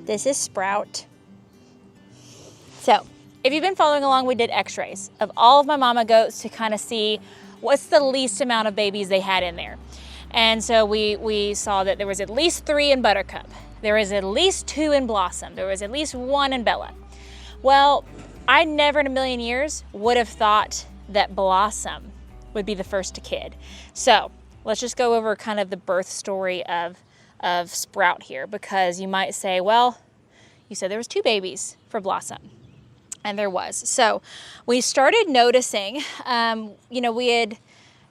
This is Sprout. So if you've been following along, we did x-rays of all of my mama goats to kind of see what's the least amount of babies they had in there. And so we saw that there was at least 3 in Buttercup. There was at least 2 in Blossom. There was at least 1 in Bella. Well, I never in a million years would have thought that Blossom would be the first to kid. So let's just go over kind of the birth story of Sprout here, because you might say, well, you said there was 2 babies for Blossom. And there was. So we started noticing, we had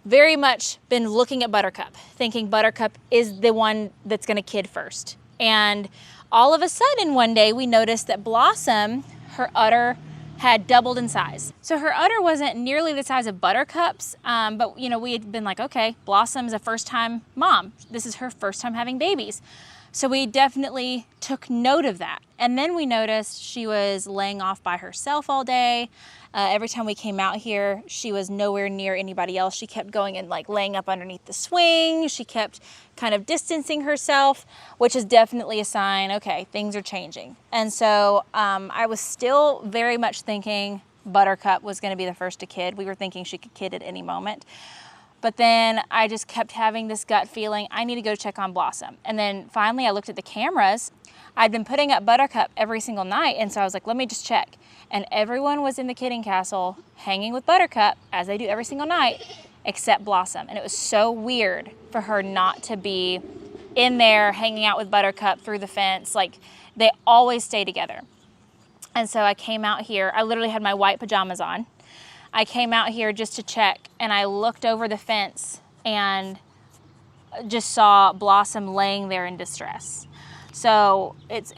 very much been looking at Buttercup, thinking Buttercup is the one that's going to kid first. And all of a sudden one day we noticed that Blossom, her udder had doubled in size. So her udder wasn't nearly the size of Buttercup's, but we had been like, okay, Blossom's a first-time mom. This is her first time having babies. So we definitely took note of that. And then we noticed she was laying off by herself all day. Every time we came out here, she was nowhere near anybody else. She kept going and like laying up underneath the swing. She kept kind of distancing herself, which is definitely a sign, okay, things are changing. And so I was still very much thinking Buttercup was going to be the first to kid. We were thinking she could kid at any moment. But then I just kept having this gut feeling, I need to go check on Blossom. And then finally I looked at the cameras. I'd been putting up Buttercup every single night, and so I was like, let me just check. And everyone was in the kidding castle hanging with Buttercup, as they do every single night, except Blossom. And it was so weird for her not to be in there hanging out with Buttercup through the fence. Like, they always stay together. And so I came out here. I literally had my white pajamas on. I came out here just to check, and I looked over the fence and just saw Blossom laying there in distress. So it's,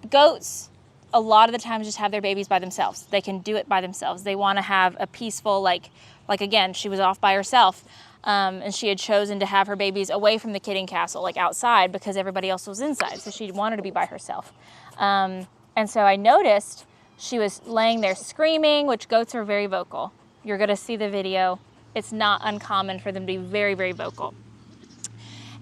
goats a lot of the times just have their babies by themselves. They can do it by themselves. They want to have a peaceful, like again, she was off by herself, and she had chosen to have her babies away from the kidding castle, like outside, because everybody else was inside. So she wanted to be by herself. And so I noticed she was laying there screaming, which goats are very vocal. You're going to see the video. It's not uncommon for them to be very, very vocal.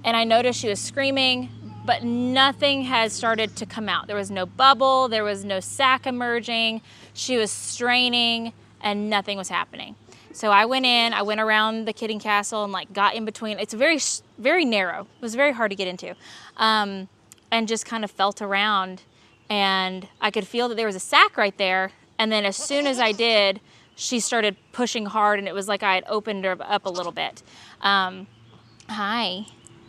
And I noticed she was screaming, but nothing had started to come out. There was no bubble. There was no sac emerging. She was straining, and nothing was happening. So I went around the kidding castle and got in between. It's very, very narrow. It was very hard to get into. And just kind of felt around. And I could feel that there was a sack right there. And then as soon as I did, she started pushing hard, and it was like I had opened her up a little bit. Hi,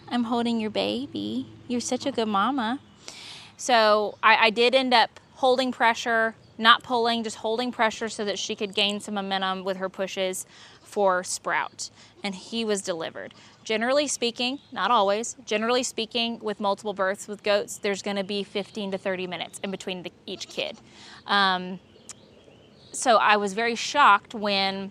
I'm holding your baby. You're such a good mama. So I did end up holding pressure, not pulling, just holding pressure so that she could gain some momentum with her pushes for Sprout. And he was delivered. Generally speaking, not always, generally speaking, with multiple births with goats, there's going to be 15 to 30 minutes in between each kid. So I was very shocked when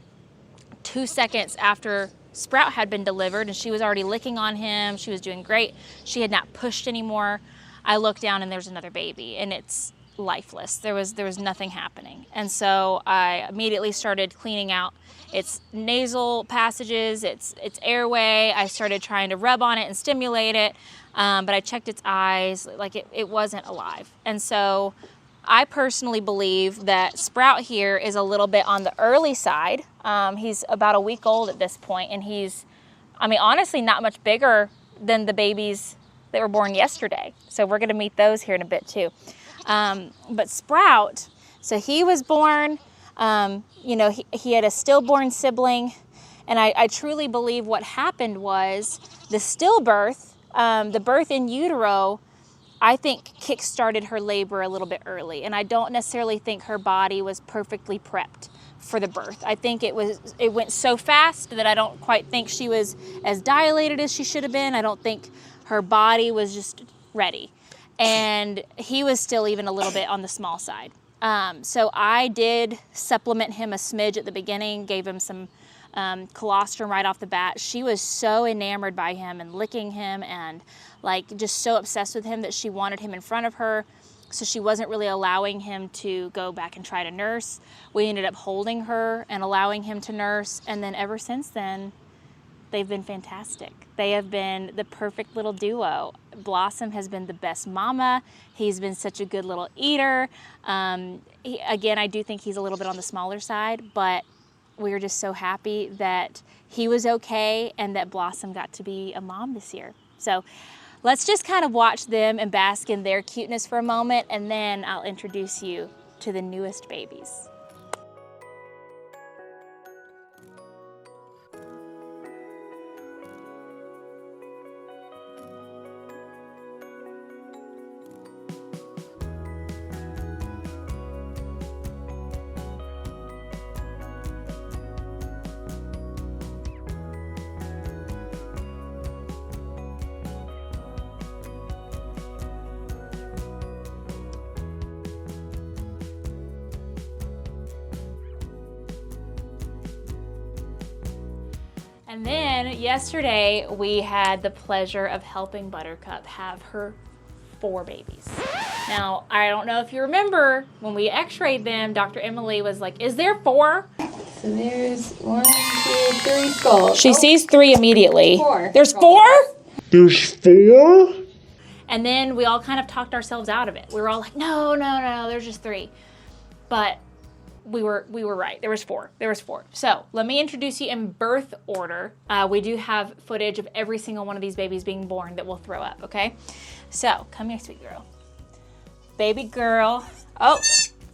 2 seconds after Sprout had been delivered and she was already licking on him, she was doing great, she had not pushed anymore, I looked down and there's another baby, and it's lifeless. There was nothing happening. And so I immediately started cleaning out its nasal passages, its airway. I started trying to rub on it and stimulate it, but I checked its eyes, it wasn't alive. And so I personally believe that Sprout here is a little bit on the early side. He's about a week old at this point, and he's, honestly not much bigger than the babies that were born yesterday. So we're gonna meet those here in a bit too. But Sprout, so he was born, he had a stillborn sibling, and I truly believe what happened was the stillbirth, the birth in utero, I think kick-started her labor a little bit early, and I don't necessarily think her body was perfectly prepped for the birth. I think it went so fast that I don't quite think she was as dilated as she should have been. I don't think her body was just ready. And he was still even a little bit on the small side. So I did supplement him a smidge at the beginning, gave him some colostrum right off the bat. She was so enamored by him and licking him and just so obsessed with him that she wanted him in front of her. So she wasn't really allowing him to go back and try to nurse. We ended up holding her and allowing him to nurse. And then ever since then, they've been fantastic. They have been the perfect little duo. Blossom has been the best mama. He's been such a good little eater. Again, I do think he's a little bit on the smaller side, but we were just so happy that he was okay and that Blossom got to be a mom this year. So let's just kind of watch them and bask in their cuteness for a moment, and then I'll introduce you to the newest babies. And then yesterday we had the pleasure of helping Buttercup have her 4 babies. Now, I don't know if you remember when we x-rayed them, Dr. Emily was like, is there 4? So there's 1, 2, 3 skulls. She sees 3 immediately. 4. There's 4? There's 4? And then we all kind of talked ourselves out of it. We were all like, no, there's just 3. But we were right. There was 4. So let me introduce you in birth order. We do have footage of every single one of these babies being born that we'll throw up, okay? So come here, sweet girl. Baby girl. Oh,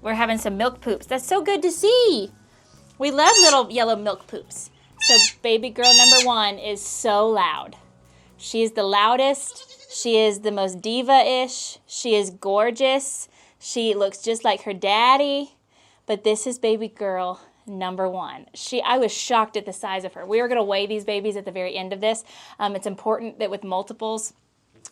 we're having some milk poops. That's so good to see. We love little yellow milk poops. So baby girl number 1 is so loud. She is the loudest. She is the most diva-ish. She is gorgeous. She looks just like her daddy. But this is baby girl number 1. I was shocked at the size of her. We are going to weigh these babies at the very end of this. It's important that with multiples,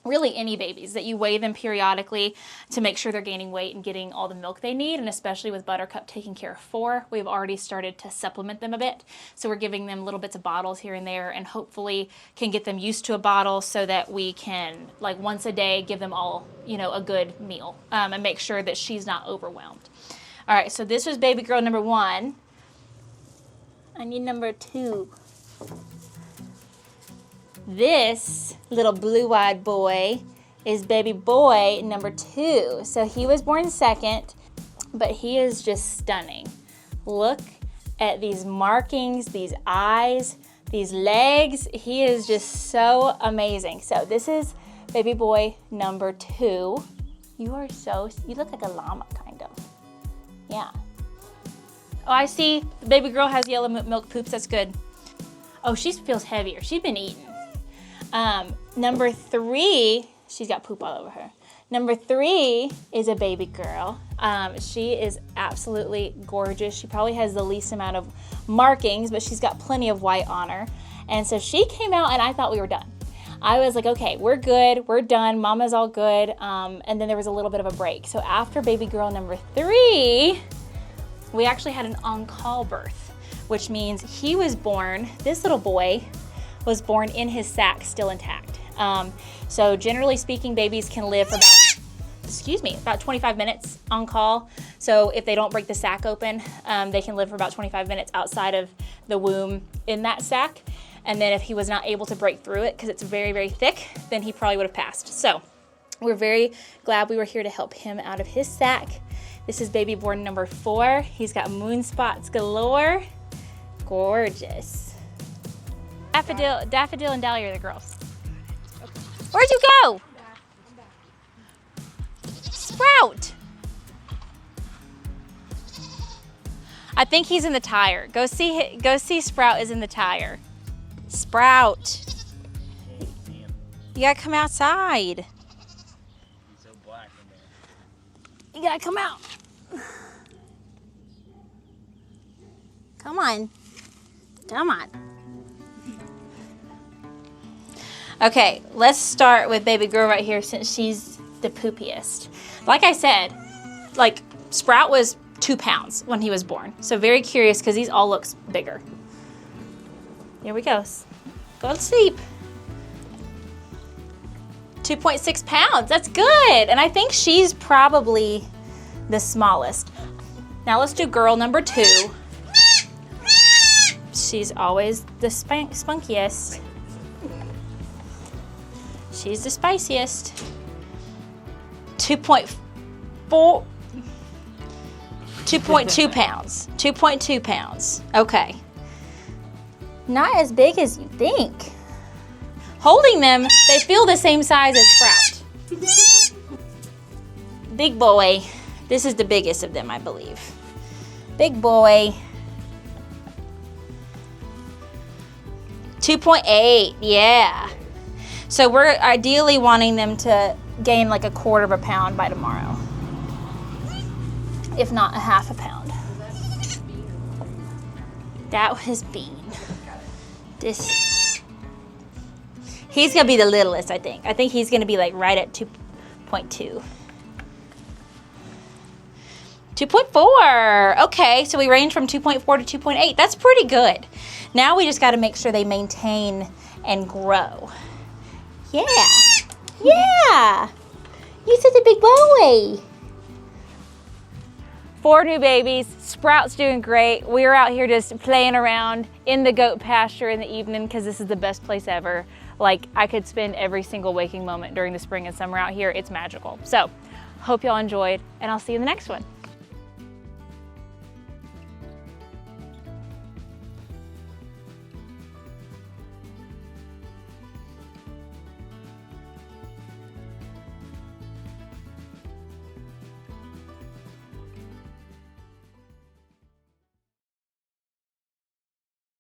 really any babies, that you weigh them periodically to make sure they're gaining weight and getting all the milk they need. And especially with Buttercup taking care of 4, we've already started to supplement them a bit. So we're giving them little bits of bottles here and there, and hopefully can get them used to a bottle so that we can, like once a day, give them all, a good meal and make sure that she's not overwhelmed. All right, so this was baby girl number 1. I need number 2. This little blue-eyed boy is baby boy number 2. So he was born second, but he is just stunning. Look at these markings, these eyes, these legs. He is just so amazing. So this is baby boy number 2. You look like a llama, kind of. Yeah. Oh, I see. The baby girl has yellow milk poops. That's good. Oh, she feels heavier. She's been eating. Number 3, she's got poop all over her. Number 3 is a baby girl. She is absolutely gorgeous. She probably has the least amount of markings, but she's got plenty of white on her. And so she came out and I thought we were done. I was like, okay, we're good, we're done, mama's all good. And then there was a little bit of a break. So after baby girl number 3, we actually had an on-call birth, which means he was born, this little boy was born in his sac still intact. So generally speaking, babies can live for about 25 minutes on call. So if they don't break the sac open, they can live for about 25 minutes outside of the womb in that sac. And then if he was not able to break through it because it's very, very thick, then he probably would have passed. So we're very glad we were here to help him out of his sac. This is baby born number 4. He's got moon spots galore. Gorgeous. Daffodil and Dahlia are the girls. Where'd you go? Sprout. I think he's in the tire. Go see Sprout is in the tire. Sprout. You gotta come outside. He's so black in there. You gotta come out. Come on. Come on. Okay, let's start with baby girl right here since she's the poopiest. Like I said, Sprout was 2 pounds when he was born. So very curious because these all looks bigger. Here we go. Go to sleep. 2.6 pounds, that's good. And I think she's probably the smallest. Now let's do girl number 2. She's always the spunkiest. She's the spiciest. 2.2 pounds. 2.2 pounds. Okay. Not as big as you think. Holding them, they feel the same size as Sprout. Big boy. This is the biggest of them, I believe. Big boy. 2.8, yeah. So we're ideally wanting them to gain like 1/4 pound by tomorrow. If not 1/2 pound. That was Bean. He's gonna be the littlest, I think. I think he's gonna be like right at 2.2. 2.4, okay, so we range from 2.4 to 2.8. That's pretty good. Now we just gotta make sure they maintain and grow. Yeah, yeah, you're such a big boy. 4 new babies, Sprout's doing great. We're out here just playing around in the goat pasture in the evening because this is the best place ever. Like, I could spend every single waking moment during the spring and summer out here. It's magical. So, hope y'all enjoyed, and I'll see you in the next one.